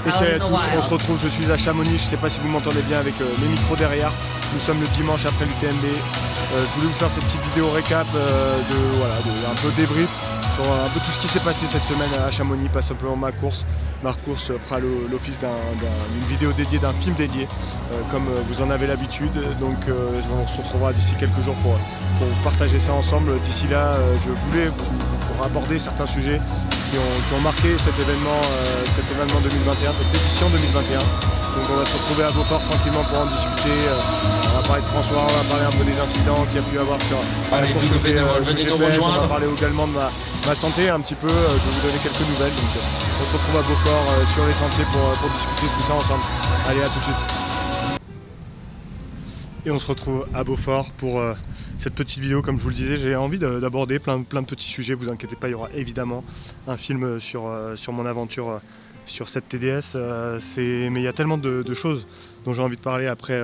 Et salut à tous, on se retrouve, je suis à Chamonix, je ne sais pas si vous m'entendez bien avec les micros derrière. Nous sommes le dimanche après l'UTMB. Je voulais vous faire cette petite vidéo récap un peu débrief sur un peu tout ce qui s'est passé cette semaine à Chamonix, pas simplement ma course. Ma course fera l'office d'une vidéo dédiée, d'un film dédié, comme vous en avez l'habitude. Donc on se retrouvera d'ici quelques jours pour partager ça ensemble. D'ici là, je voulais pour aborder certains sujets qui ont marqué cet événement 2021, cette édition 2021. Donc on va se retrouver à Beaufort tranquillement pour en discuter. On va parler de François, on va parler un peu des incidents qu'il y a pu avoir sur la course que j'ai faite. On va parler également de ma santé un petit peu. Je vais vous donner quelques nouvelles. Donc on se retrouve à Beaufort sur les sentiers pour discuter tout ça ensemble. Allez, à tout de suite. Et on se retrouve à Beaufort pour cette petite vidéo. Comme je vous le disais, j'ai envie d'aborder plein de petits sujets. Vous inquiétez pas, il y aura évidemment un film sur mon aventure sur cette TDS. Mais il y a tellement de choses dont j'ai envie de parler après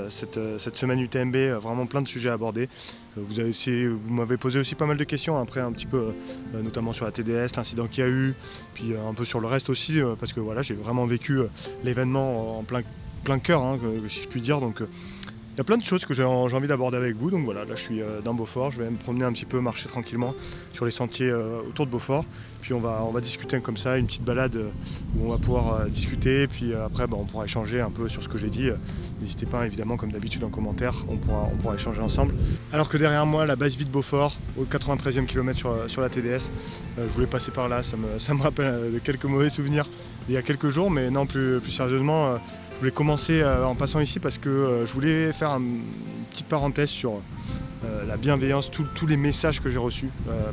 cette semaine UTMB. Vraiment plein de sujets à aborder. Vous m'avez posé aussi pas mal de questions après un petit peu, notamment sur la TDS, l'incident qu'il y a eu, puis un peu sur le reste aussi, parce que voilà, j'ai vraiment vécu l'événement en plein cœur, si je puis dire. Donc il y a plein de choses que j'ai envie d'aborder avec vous. Donc voilà, là je suis dans Beaufort, je vais me promener un petit peu, marcher tranquillement sur les sentiers autour de Beaufort. Puis on va discuter comme ça, une petite balade où on va pouvoir discuter. Puis après on pourra échanger un peu sur ce que j'ai dit. N'hésitez pas évidemment, comme d'habitude, en commentaire, on pourra échanger ensemble. Alors que derrière moi, la base vie de Beaufort, au 93e kilomètre sur la TDS. Je voulais passer par là, ça me rappelle de quelques mauvais souvenirs il y a quelques jours. Mais non, plus sérieusement, je voulais commencer en passant ici parce que je voulais faire une petite parenthèse sur la bienveillance, tous les messages que j'ai reçus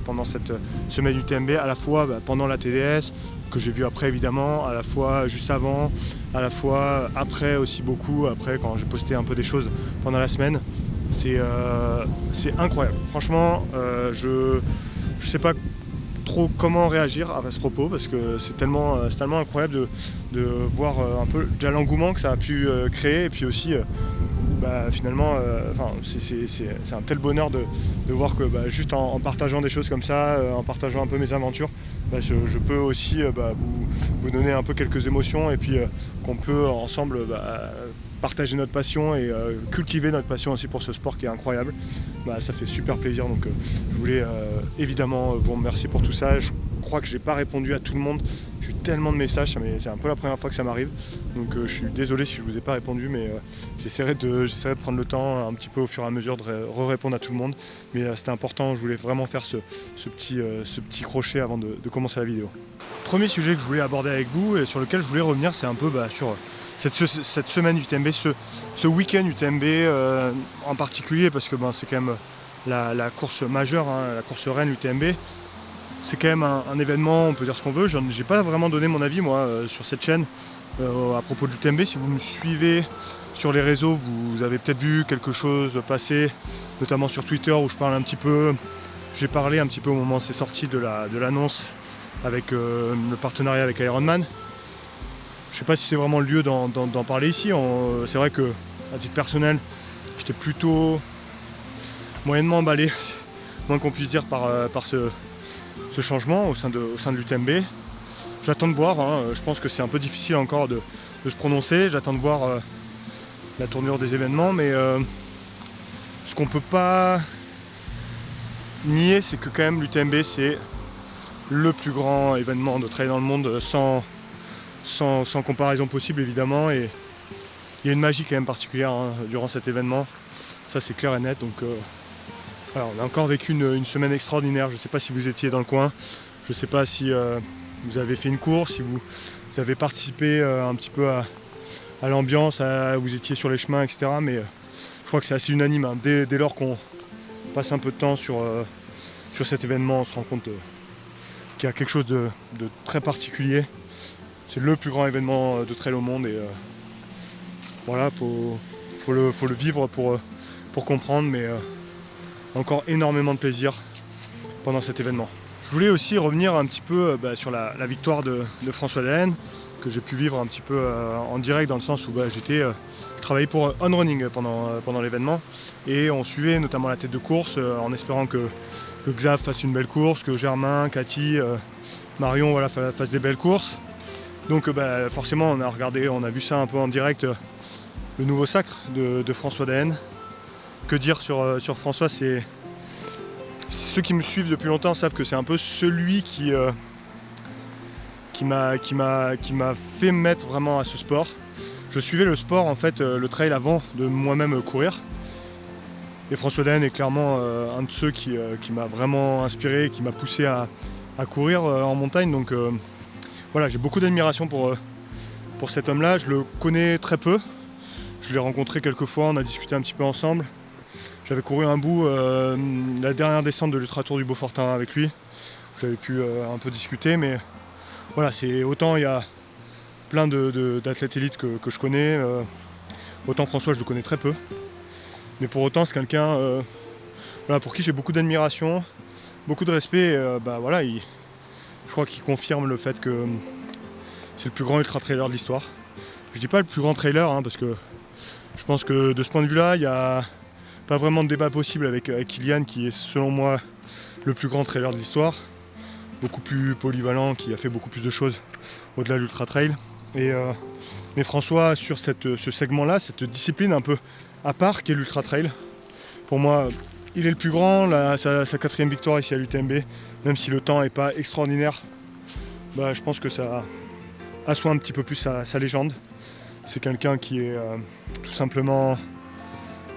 pendant cette semaine UTMB, à la fois pendant la TDS, que j'ai vu après évidemment, à la fois juste avant, à la fois après aussi beaucoup, après quand j'ai posté un peu des choses pendant la semaine. C'est incroyable. Franchement, je sais pas trop comment réagir à ce propos parce que c'est tellement incroyable de voir un peu déjà l'engouement que ça a pu créer et puis aussi finalement c'est un tel bonheur de voir que juste en partageant des choses comme ça, en partageant un peu mes aventures, je peux aussi vous donner un peu quelques émotions et puis qu'on peut ensemble partager notre passion et cultiver notre passion aussi pour ce sport qui est incroyable. Ça fait super plaisir, donc je voulais évidemment vous remercier pour tout ça. Je crois que j'ai pas répondu à tout le monde, j'ai eu tellement de messages, mais c'est un peu la première fois que ça m'arrive, donc je suis désolé si je vous ai pas répondu, mais j'essaierai de prendre le temps un petit peu au fur et à mesure de répondre à tout le monde, mais c'était important. Je voulais vraiment faire ce petit crochet avant de commencer la vidéo. Premier sujet que je voulais aborder avec vous et sur lequel je voulais revenir, c'est un peu sur cette semaine UTMB, ce week-end UTMB en particulier, parce que c'est quand même la course majeure, la course reine UTMB. C'est quand même un événement, on peut dire ce qu'on veut. J'ai pas vraiment donné mon avis moi sur cette chaîne à propos de l'UTMB. Si vous me suivez sur les réseaux, vous avez peut-être vu quelque chose passer, notamment sur Twitter où je parle un petit peu. J'ai parlé un petit peu au moment où c'est sorti de l'annonce avec le partenariat avec Ironman. Je sais pas si c'est vraiment le lieu d'en parler ici. C'est vrai que, à titre personnel, j'étais plutôt moyennement emballé, moins qu'on puisse dire, par ce changement au sein de l'UTMB. J'attends de voir, je pense que c'est un peu difficile encore de se prononcer. J'attends de voir la tournure des événements, mais ce qu'on peut pas nier, c'est que quand même l'UTMB c'est le plus grand événement de trail dans le monde, sans comparaison possible évidemment, et il y a une magie quand même particulière durant cet événement, ça c'est clair et net. Donc on a encore vécu une semaine extraordinaire. Je ne sais pas si vous étiez dans le coin, je ne sais pas si vous avez fait une course, si vous avez participé un petit peu à l'ambiance, vous étiez sur les chemins, etc. Mais je crois que c'est assez unanime, dès lors qu'on passe un peu de temps sur cet événement, on se rend compte qu'il y a quelque chose de très particulier. C'est le plus grand événement de trail au monde et voilà, faut le vivre pour comprendre, mais encore énormément de plaisir pendant cet événement. Je voulais aussi revenir un petit peu sur la victoire de François Daen, que j'ai pu vivre un petit peu en direct, dans le sens où je travaillais pour On Running pendant l'événement, et on suivait notamment la tête de course en espérant que Xav fasse une belle course, que Germain, Cathy Marion voilà, fasse des belles courses. Donc forcément on a vu ça un peu en direct, le nouveau sacre de François Daen. Que dire sur François, ceux qui me suivent depuis longtemps savent que c'est un peu celui qui m'a fait me mettre vraiment à ce sport. Je suivais le sport, en fait, le trail avant de moi-même courir. Et François Daen est clairement un de ceux qui m'a vraiment inspiré, qui m'a poussé à courir en montagne. Donc voilà, j'ai beaucoup d'admiration pour cet homme-là. Je le connais très peu. Je l'ai rencontré quelques fois, on a discuté un petit peu ensemble. J'avais couru un bout, la dernière descente de l'Ultra Tour du Beaufortin avec lui. J'avais pu un peu discuter, mais voilà, c'est autant il y a plein d'athlètes élites que je connais, autant François je le connais très peu. Mais pour autant c'est quelqu'un voilà, pour qui j'ai beaucoup d'admiration, beaucoup de respect. Voilà, je crois qu'il confirme le fait que c'est le plus grand ultra-trailer de l'histoire. Je dis pas le plus grand trailer parce que je pense que de ce point de vue-là, il n'y a pas vraiment de débat possible avec Kilian qui est selon moi le plus grand trailer de l'histoire. Beaucoup plus polyvalent, qui a fait beaucoup plus de choses au-delà de l'ultra trail. Mais François, sur ce segment-là, cette discipline un peu à part qu'est l'ultra trail, pour moi, il est le plus grand. Sa 4e victoire ici à l'UTMB, même si le temps n'est pas extraordinaire, je pense que ça assoit un petit peu plus sa légende. C'est quelqu'un qui est tout simplement,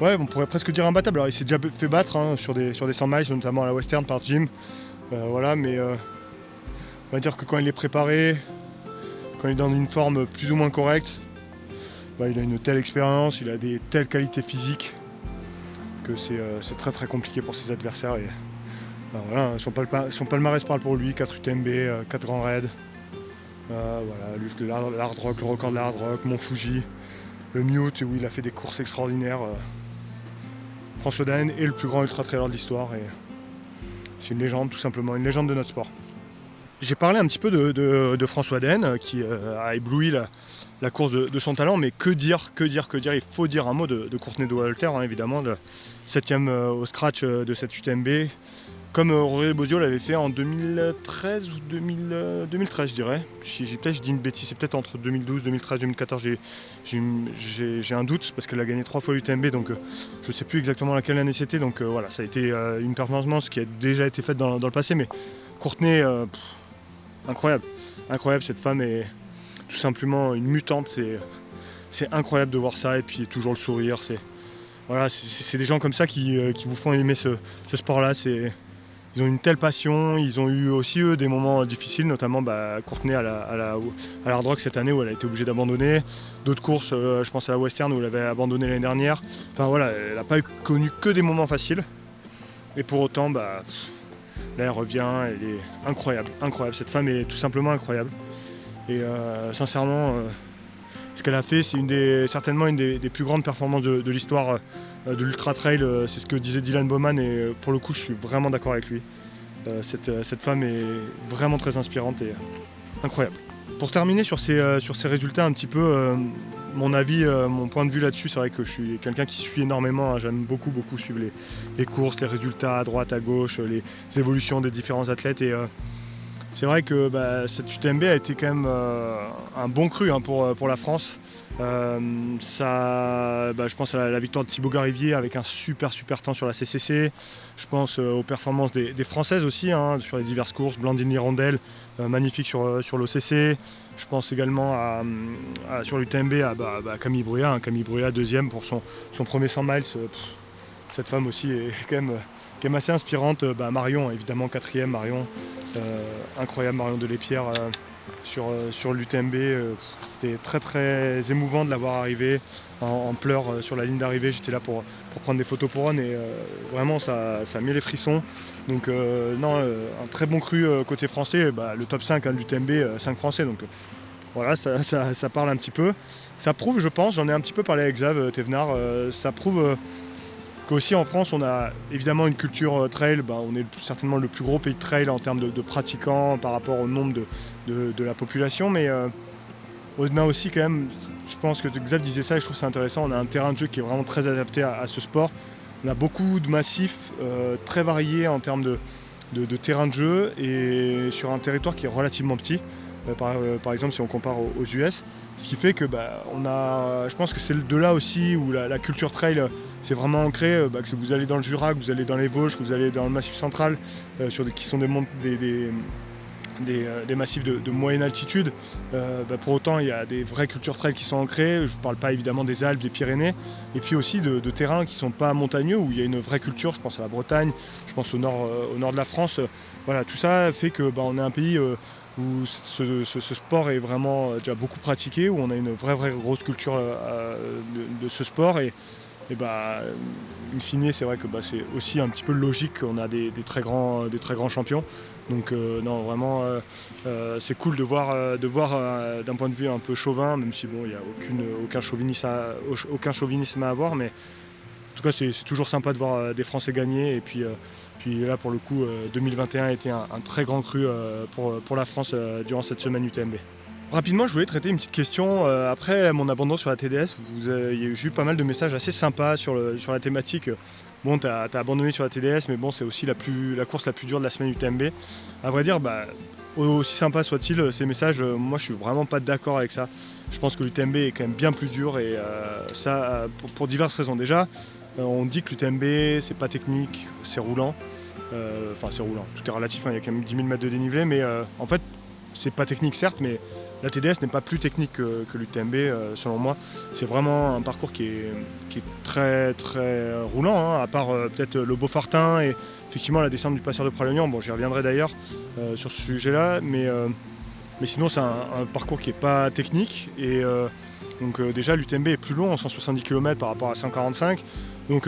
ouais, on pourrait presque dire imbattable. Alors il s'est déjà fait battre sur des 100 miles, notamment à la Western par Jim. Voilà, mais on va dire que quand il est préparé, quand il est dans une forme plus ou moins correcte, il a une telle expérience, il a des telles qualités physiques que c'est très très compliqué pour ses adversaires. Et voilà, son palmarès parle pour lui, 4 UTMB, 4 grands raids. Voilà, l'hard rock, le record de l'hard rock, Mont Fuji, le Mute où il a fait des courses extraordinaires. François Daen est le plus grand ultra-trailer de l'histoire et c'est une légende, tout simplement, une légende de notre sport. J'ai parlé un petit peu de François Daen qui a ébloui la course de son talent, mais que dire, il faut dire un mot de Courtney Dauwalter, évidemment, le 7ème au scratch de cette UTMB, comme Aurélien Bozio l'avait fait en 2013 ou 2013 je dirais. Peut-être je dis une bêtise, c'est peut-être entre 2012, 2013, 2014, j'ai un doute parce qu'elle a gagné 3 fois l'UTMB, donc je ne sais plus exactement laquelle année c'était, donc voilà, ça a été une performance qui a déjà été faite dans le passé, mais Courtney, incroyable, cette femme est tout simplement une mutante, c'est incroyable de voir ça, et puis toujours le sourire, c'est des gens comme ça qui vous font aimer ce sport-là. Ils ont une telle passion, ils ont eu aussi eux des moments difficiles, notamment Courtney à l'Hard Rock cette année où elle a été obligée d'abandonner. D'autres courses, je pense à la Western où elle avait abandonné l'année dernière. Enfin voilà, elle n'a pas connu que des moments faciles. Et pour autant, là elle revient, elle est incroyable. Cette femme est tout simplement incroyable. Et sincèrement, ce qu'elle a fait, c'est certainement une des plus grandes performances de l'histoire de l'Ultra Trail. C'est ce que disait Dylan Bowman et pour le coup je suis vraiment d'accord avec lui. Cette femme est vraiment très inspirante et incroyable. Pour terminer sur ces résultats un petit peu, mon avis, mon point de vue là-dessus, c'est vrai que je suis quelqu'un qui suit énormément, j'aime beaucoup suivre les courses, les résultats à droite, à gauche, les évolutions des différents athlètes et c'est vrai que cette UTMB a été quand même un bon cru pour la France. Je pense à la victoire de Thibaut Garivier avec un super temps sur la CCC. Je pense aux performances des Françaises aussi sur les diverses courses. Blandine Hirondelle, magnifique sur l'OCC. Je pense également sur l'UTMB à Camille Bruyat. Camille Bruyat, 2e pour son premier 100 miles. Cette femme aussi est quand même assez inspirante. Marion, évidemment, 4e, Marion. Incroyable, Marion Delépierre sur l'UTMB. C'était très émouvant de la voir arriver en pleurs sur la ligne d'arrivée. J'étais là pour prendre des photos pour Ron et vraiment ça a mis les frissons. Donc un très bon cru côté français. Le top 5 de l'UTMB, 5 français. Donc voilà, ça parle un petit peu. Ça prouve, je pense, j'en ai un petit peu parlé avec Xav Thévenard, ça prouve qu'aussi en France on a évidemment une culture trail, on est certainement le plus gros pays de trail en termes de pratiquants par rapport au nombre de la population, mais on a aussi quand même, je pense que Xav disait ça et je trouve ça intéressant, on a un terrain de jeu qui est vraiment très adapté à ce sport. On a beaucoup de massifs très variés en termes de terrain de jeu et sur un territoire qui est relativement petit. Par exemple, si on compare aux US, ce qui fait que je pense que c'est de là aussi où la culture trail c'est vraiment ancré, que vous allez dans le Jura, que vous allez dans les Vosges, que vous allez dans le Massif central, qui sont des massifs de moyenne altitude. Pour autant, il y a des vraies cultures trail qui sont ancrées. Je ne parle pas évidemment des Alpes, des Pyrénées, et puis aussi de terrains qui ne sont pas montagneux, où il y a une vraie culture. Je pense à la Bretagne, je pense au nord de la France. Voilà, tout ça fait que on est un pays où ce sport est vraiment déjà beaucoup pratiqué, où on a une vraie grosse culture de ce sport. Et in fine, c'est vrai que c'est aussi un petit peu logique qu'on a des très grands champions. Donc non, vraiment, c'est cool de voir d'un point de vue un peu chauvin, même si il n'y a aucun chauvinisme à avoir, mais en tout cas c'est toujours sympa de voir des Français gagner. Et puis là pour le coup, 2021 a été un très grand cru pour la France durant cette semaine UTMB. Rapidement, je voulais traiter une petite question. Après mon abandon sur la TDS, j'ai eu pas mal de messages assez sympas sur la thématique. Bon, t'as abandonné sur la TDS, mais bon, c'est aussi la course la plus dure de la semaine UTMB. À vrai dire, aussi sympa soit-il, ces messages, moi je suis vraiment pas d'accord avec ça. Je pense que l'UTMB est quand même bien plus dur, et ça pour diverses raisons. Déjà, on dit que l'UTMB c'est pas technique, c'est roulant. Enfin c'est roulant, tout est relatif, il y a quand même 10 000 mètres de dénivelé, mais en fait c'est pas technique certes, mais la TDS n'est pas plus technique que l'UTMB selon moi. C'est vraiment un parcours qui est très très roulant, hein, à part peut-être le Beaufortin et effectivement la descente du Passeur de Pralognan. Bon, j'y reviendrai d'ailleurs sur ce sujet-là, mais sinon c'est un parcours qui n'est pas technique. Et donc déjà l'UTMB est plus long en 170 km par rapport à 145. Donc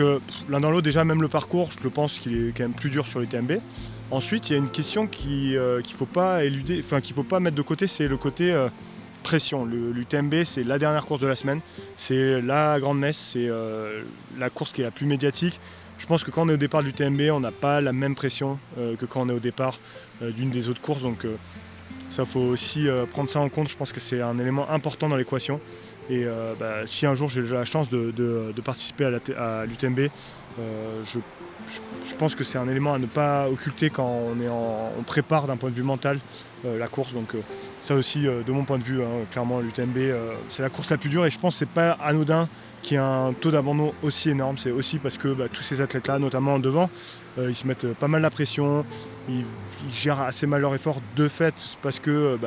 l'un dans l'autre, déjà même le parcours, je pense qu'il est quand même plus dur sur l'UTMB. Ensuite, il y a une question qu'il ne faut pas éluder, qu'il ne faut pas mettre de côté, c'est le côté pression. L'UTMB, c'est la dernière course de la semaine, c'est la grande messe, c'est la course qui est la plus médiatique. Je pense que quand on est au départ de l'UTMB, on n'a pas la même pression que quand on est au départ d'une des autres courses. Donc ça, faut aussi prendre ça en compte. Je pense que c'est un élément important dans l'équation. Et si un jour j'ai la chance de participer à l'UTMB, je pense que c'est un élément à ne pas occulter quand on prépare d'un point de vue mental la course. Donc ça aussi, de mon point de vue, clairement l'UTMB c'est la course la plus dure, et je pense que c'est pas anodin qu'il y ait un taux d'abandon aussi énorme. C'est aussi parce que tous ces athlètes-là, notamment en devant, ils se mettent pas mal la pression, ils gèrent assez mal leur effort de fait parce que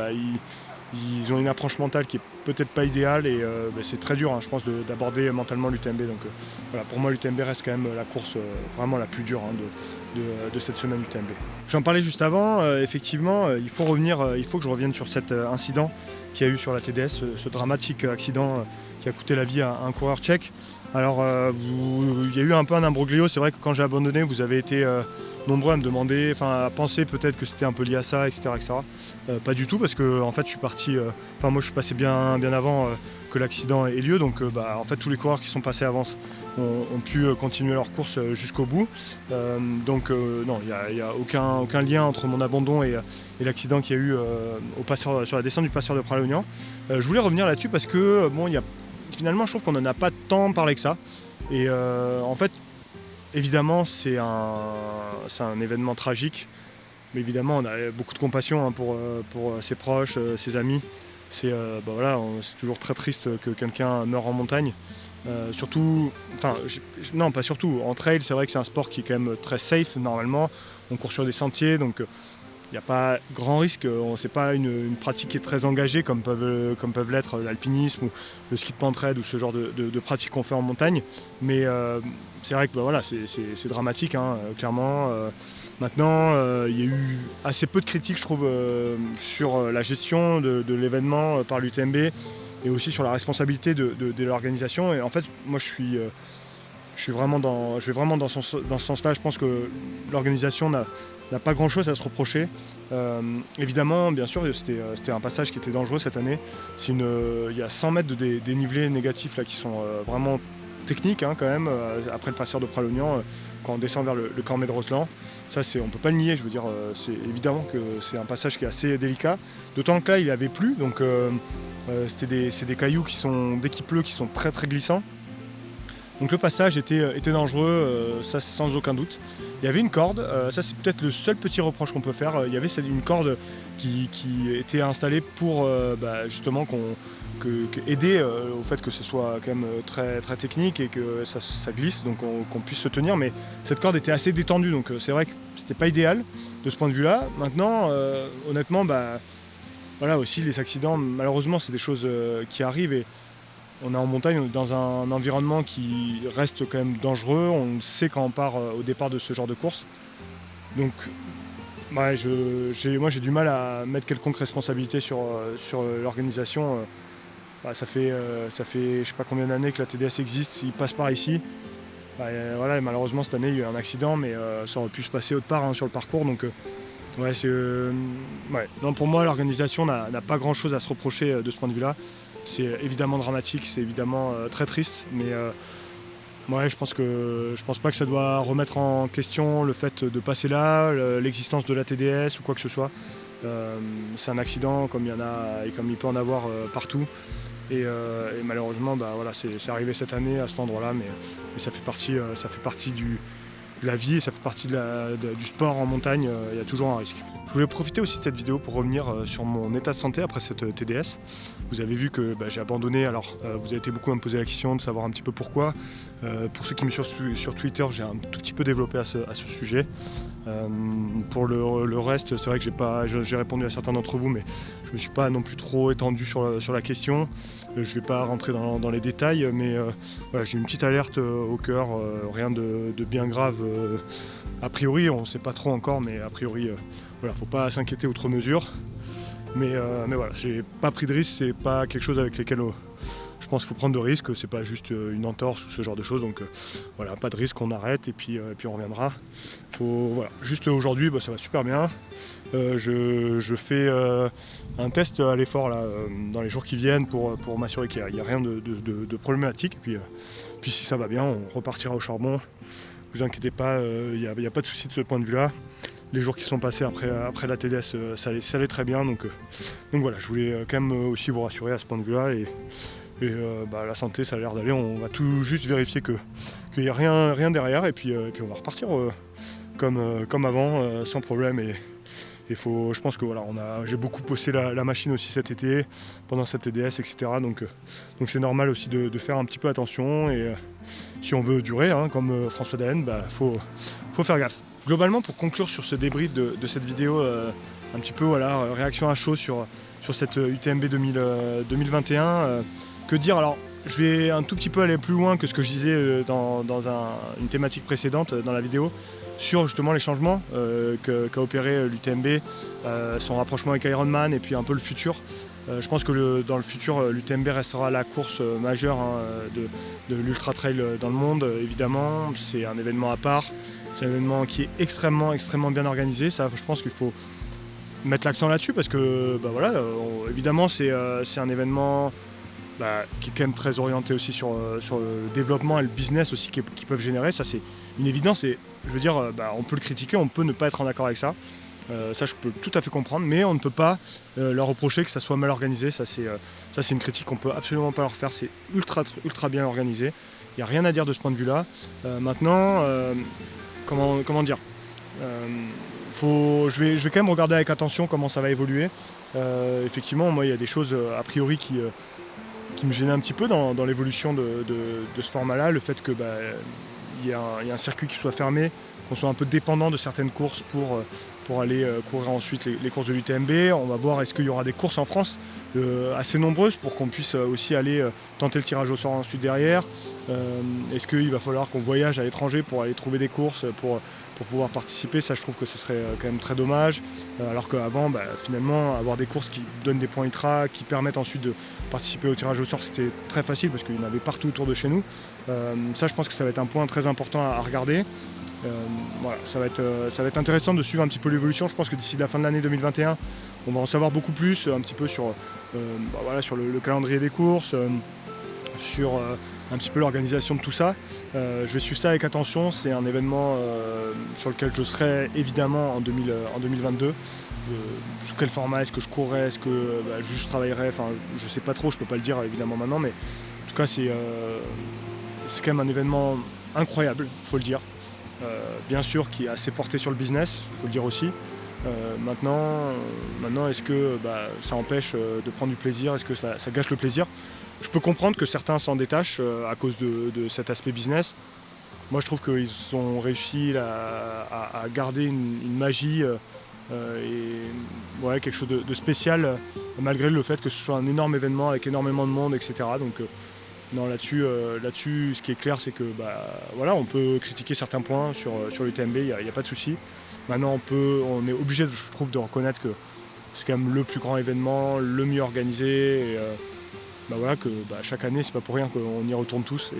ils ont une approche mentale qui est peut-être pas idéale, et c'est très dur, je pense, d'aborder mentalement l'UTMB. Donc voilà, pour moi l'UTMB reste quand même la course vraiment la plus dure de cette semaine UTMB. J'en parlais juste avant, effectivement, il faut que je revienne sur cet incident qu'il y a eu sur la TDS, ce dramatique accident qui a coûté la vie à un coureur tchèque. Alors il y a eu un peu un imbroglio, c'est vrai que quand j'ai abandonné, vous avez été nombreux à me demander, à penser peut-être que c'était un peu lié à ça, etc. Pas du tout, parce que en fait je suis parti, moi je suis passé bien avant que l'accident ait lieu, donc en fait tous les coureurs qui sont passés avant ont pu continuer leur course jusqu'au bout. Donc non, il n'y a aucun lien entre mon abandon et l'accident qu'il y a eu sur la descente du Passeur de Pralognan. Je voulais revenir là-dessus parce que finalement je trouve qu'on n'en a pas tant parlé que ça. Et en fait, évidemment c'est un événement tragique, mais évidemment on a beaucoup de compassion pour ses proches, ses amis. C'est toujours très triste que quelqu'un meure en montagne. Non pas surtout, en trail c'est vrai que c'est un sport qui est quand même très safe normalement, on court sur des sentiers, donc il n'y a pas grand risque, c'est pas une pratique qui est très engagée comme peuvent l'être l'alpinisme ou le ski de pentraide ou ce genre de pratiques qu'on fait en montagne, mais c'est vrai que c'est dramatique, clairement. Maintenant, il y a eu assez peu de critiques, je trouve, sur la gestion de l'événement par l'UTMB, et aussi sur la responsabilité de l'organisation. Et en fait, moi je vais vraiment dans ce sens-là. Je pense que l'organisation n'a pas grand-chose à se reprocher. Évidemment, bien sûr, c'était un passage qui était dangereux cette année. Il y a 100 mètres de dénivelé négatif là, qui sont vraiment techniques quand même, après le Passeur de Pralognan, quand on descend vers le Cormet de Roseland. Ça, on ne peut pas le nier, je veux dire, c'est évidemment que c'est un passage qui est assez délicat. D'autant que là, il avait plu, donc c'est des cailloux dès qu'il pleut, qui sont très très glissants. Donc le passage était dangereux, ça sans aucun doute. Il y avait une corde, ça c'est peut-être le seul petit reproche qu'on peut faire. Il y avait une corde qui était installée pour justement aider au fait que ce soit quand même très, très technique et que ça glisse, donc qu'on puisse se tenir. Mais cette corde était assez détendue, donc c'est vrai que c'était pas idéal de ce point de vue-là. Maintenant, honnêtement, voilà aussi les accidents, malheureusement c'est des choses qui arrivent et on est en montagne, dans un environnement qui reste quand même dangereux, on sait quand on part au départ de ce genre de course. Donc moi j'ai du mal à mettre quelconque responsabilité sur l'organisation. Ça fait je sais pas combien d'années que la TDS existe, il passe par ici. Voilà, et malheureusement cette année il y a eu un accident, mais ça aurait pu se passer autre part sur le parcours. Donc non, pour moi l'organisation n'a pas grand chose à se reprocher de ce point de vue là. C'est évidemment dramatique, c'est évidemment très triste, mais je pense pas que ça doit remettre en question le fait de passer là, l'existence de la TDS ou quoi que ce soit. C'est un accident comme il y en a et comme il peut en avoir partout. Et malheureusement, c'est arrivé cette année à cet endroit-là, mais ça fait partie de la vie et ça fait partie du sport en montagne. Il y a toujours un risque. Je voulais profiter aussi de cette vidéo pour revenir sur mon état de santé après cette TDS. Vous avez vu que j'ai abandonné, alors vous avez été beaucoup à me poser la question de savoir un petit peu pourquoi. Pour ceux qui me suivent sur Twitter, j'ai un tout petit peu développé à ce sujet. Pour le reste, c'est vrai que j'ai répondu à certains d'entre vous, mais je ne me suis pas non plus trop étendu sur la question. Je ne vais pas rentrer dans les détails, mais j'ai une petite alerte au cœur, rien de bien grave. A priori, on ne sait pas trop encore, mais a priori, faut pas s'inquiéter outre mesure. Mais voilà, j'ai pas pris de risque, c'est pas quelque chose avec lesquels je pense qu'il faut prendre de risques, c'est pas juste une entorse ou ce genre de choses. Donc pas de risque, on arrête et puis on reviendra. Juste aujourd'hui, ça va super bien. Je fais un test à l'effort là, dans les jours qui viennent pour m'assurer qu'il n'y a rien de problématique. Et puis si ça va bien, on repartira au charbon. Vous inquiétez pas, il n'y a pas de souci de ce point de vue-là. Les jours qui sont passés après la TDS, ça allait très bien. Donc voilà, je voulais quand même aussi vous rassurer à ce point de vue-là. Et la santé, ça a l'air d'aller. On va tout juste vérifier qu'il n'y a rien derrière. Et puis on va repartir comme avant, sans problème. Et je pense que j'ai beaucoup bossé la machine aussi cet été, pendant cette TDS, etc. Donc c'est normal aussi de faire un petit peu attention. Et si on veut durer, comme François Daen, faut faire gaffe. Globalement, pour conclure sur ce débrief de cette vidéo, un petit peu réaction à chaud sur cette UTMB 2021, que dire? Alors, je vais un tout petit peu aller plus loin que ce que je disais dans une thématique précédente dans la vidéo, sur justement les changements qu'a opéré l'UTMB, son rapprochement avec Ironman et puis un peu le futur. Je pense que dans le futur, l'UTMB restera la course majeure de l'ultra trail dans le monde. Évidemment, c'est un événement à part, c'est un événement qui est extrêmement, extrêmement bien organisé. Ça, je pense qu'il faut mettre l'accent là-dessus parce que, évidemment, c'est un événement qui est quand même très orienté aussi sur le développement et le business aussi qu'ils peuvent générer. Ça, c'est une évidence et je veux dire, on peut le critiquer, on peut ne pas être en accord avec ça. Ça, je peux tout à fait comprendre, mais on ne peut pas leur reprocher que ça soit mal organisé. Ça, c'est une critique qu'on peut absolument pas leur faire. C'est ultra, ultra bien organisé. Il n'y a rien à dire de ce point de vue-là. Maintenant, comment dire, je vais quand même regarder avec attention comment ça va évoluer. Effectivement, moi, il y a des choses a priori qui me gênaient un petit peu dans l'évolution de ce format-là. Le fait que il y a un circuit qui soit fermé, qu'on soit un peu dépendant de certaines courses pour aller courir ensuite les courses de l'UTMB. On va voir est-ce qu'il y aura des courses en France assez nombreuses pour qu'on puisse aussi aller tenter le tirage au sort ensuite derrière. Est-ce qu'il va falloir qu'on voyage à l'étranger pour aller trouver des courses pour pouvoir participer? Ça, je trouve que ce serait quand même très dommage. Alors qu'avant, finalement, avoir des courses qui donnent des points ITRA, qui permettent ensuite de participer au tirage au sort, c'était très facile parce qu'il y en avait partout autour de chez nous. Ça, je pense que ça va être un point très important à regarder. Ça va être intéressant de suivre un petit peu l'évolution. Je pense que d'ici la fin de l'année 2021, on va en savoir beaucoup plus, un petit peu sur le calendrier des courses, sur un petit peu l'organisation de tout ça. Je vais suivre ça avec attention. C'est un événement sur lequel je serai évidemment en 2022. Sous quel format? Est-ce que je courrais? Est-ce que je travaillerais? Enfin, je sais pas trop, je peux pas le dire évidemment maintenant, mais en tout cas, c'est quand même un événement incroyable, il faut le dire. Bien sûr qui est assez porté sur le business, il faut le dire aussi. Maintenant, est-ce que ça empêche de prendre du plaisir? Est-ce que ça gâche le plaisir? Je peux comprendre que certains s'en détachent à cause de cet aspect business. Moi, je trouve qu'ils ont réussi à garder une magie et ouais, quelque chose de spécial, malgré le fait que ce soit un énorme événement avec énormément de monde, etc. Donc, non, là-dessus, ce qui est clair, c'est que voilà, on peut critiquer certains points sur l'UTMB, il n'y a pas de souci. Maintenant, on est obligé, je trouve, de reconnaître que c'est quand même le plus grand événement, le mieux organisé. Et, voilà, que chaque année, c'est pas pour rien qu'on y retourne tous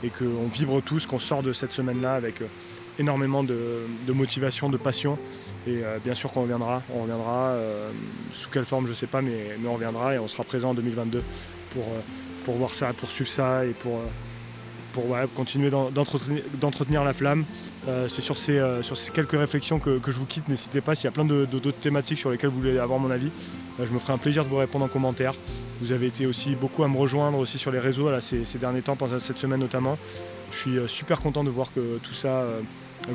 et qu'on vibre tous, qu'on sort de cette semaine-là avec énormément de motivation, de passion. Et bien sûr qu'on reviendra. On reviendra sous quelle forme, je sais pas, mais on reviendra et on sera présent en 2022 pour voir ça, pour suivre ça et pour continuer d'entretenir la flamme. C'est sur ces quelques réflexions que je vous quitte. N'hésitez pas, s'il y a plein d'autres thématiques sur lesquelles vous voulez avoir mon avis, je me ferai un plaisir de vous répondre en commentaire. Vous avez été aussi beaucoup à me rejoindre aussi sur les réseaux là, ces derniers temps, pendant cette semaine notamment. Je suis super content de voir que tout ça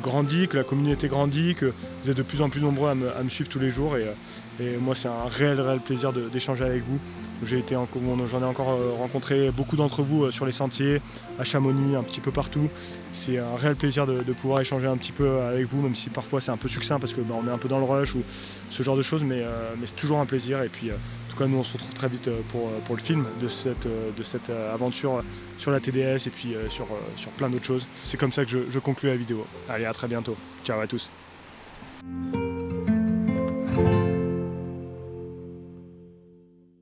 grandit, que la communauté grandit, que vous êtes de plus en plus nombreux à me suivre tous les jours. Et moi, c'est un réel plaisir d'échanger avec vous. J'en ai encore rencontré beaucoup d'entre vous sur les sentiers, à Chamonix, un petit peu partout. C'est un réel plaisir de pouvoir échanger un petit peu avec vous, même si parfois c'est un peu succinct parce qu'on est un peu dans le rush ou ce genre de choses, mais c'est toujours un plaisir. Et puis, en tout cas, nous on se retrouve très vite pour le film de cette aventure sur la TDS et puis sur plein d'autres choses. C'est comme ça que je conclue la vidéo. Allez, à très bientôt. Ciao à tous.